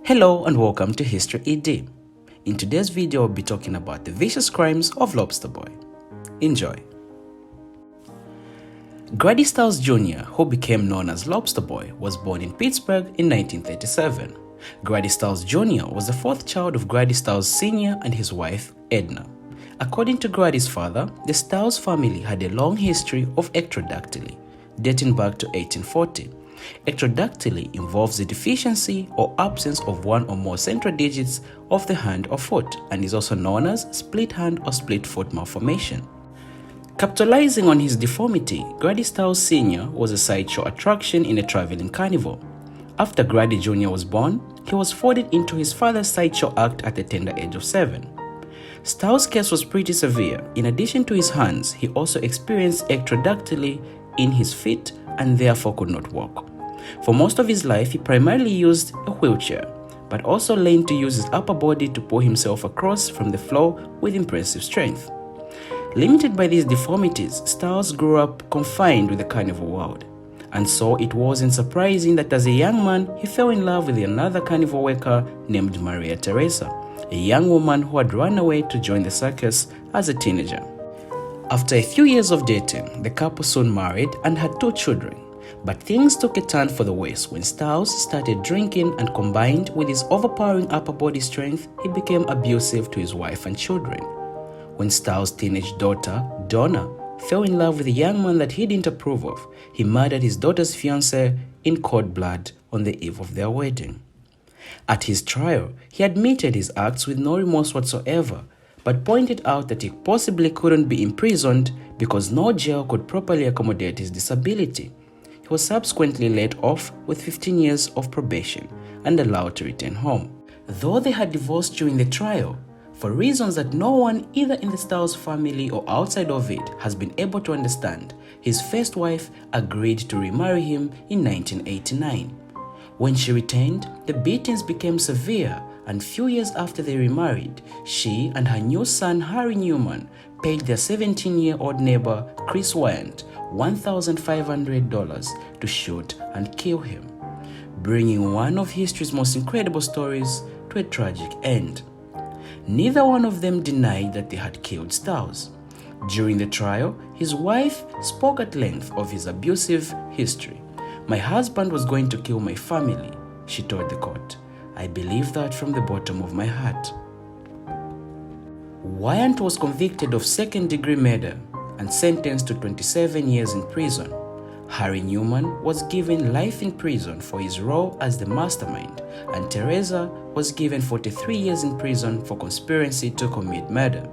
Hello and welcome to History ED. In today's video, I'll be talking about the vicious crimes of Lobster Boy. Enjoy. Grady Stiles Jr., who became known as Lobster Boy, was born in Pittsburgh in 1937. Grady Stiles Jr. was the fourth child of Grady Stiles Sr. and his wife, Edna. According to Grady's father, the Stiles family had a long history of ectrodactyly, dating back to 1840. Ectrodactyly involves the deficiency or absence of one or more central digits of the hand or foot and is also known as split hand or split foot malformation. Capitalizing on his deformity, Grady Stiles Sr. was a sideshow attraction in a traveling carnival. After Grady Jr. was born, he was folded into his father's sideshow act at the tender age of 7. Stiles' case was pretty severe. In addition to his hands, he also experienced ectrodactyly in his feet and therefore could not walk. For most of his life, he primarily used a wheelchair, but also learned to use his upper body to pull himself across from the floor with impressive strength. Limited by these deformities, Stiles grew up confined with the carnival world, and so it wasn't surprising that as a young man, he fell in love with another carnival worker named Maria Teresa, a young woman who had run away to join the circus as a teenager. After a few years of dating, the couple soon married and had 2 children. But things took a turn for the worse when Stiles started drinking, and combined with his overpowering upper body strength, he became abusive to his wife and children. When Stiles' teenage daughter, Donna, fell in love with a young man that he didn't approve of, he murdered his daughter's fiancé in cold blood on the eve of their wedding. At his trial, he admitted his acts with no remorse whatsoever, but pointed out that he possibly couldn't be imprisoned because no jail could properly accommodate his disability. He was subsequently let off with 15 years of probation and allowed to return home. Though they had divorced during the trial, for reasons that no one either in the Stiles family or outside of it has been able to understand, his first wife agreed to remarry him in 1989. When she returned, the beatings became severe, and few years after they remarried, she and her new son Harry Newman paid their 17-year-old neighbor Chris Wyant $1,500 to shoot and kill him, bringing one of history's most incredible stories to a tragic end. Neither one of them denied that they had killed Stiles. During the trial, his wife spoke at length of his abusive history. "My husband was going to kill my family," she told the court. "I believe that from the bottom of my heart." Wyant was convicted of second-degree murder and sentenced to 27 years in prison. Harry Newman was given life in prison for his role as the mastermind, and Teresa was given 43 years in prison for conspiracy to commit murder.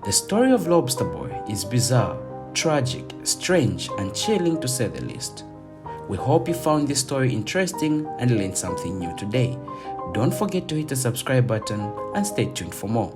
The story of Lobster Boy is bizarre, tragic, strange, and chilling to say the least. We hope you found this story interesting and learned something new today. Don't forget to hit the subscribe button and stay tuned for more.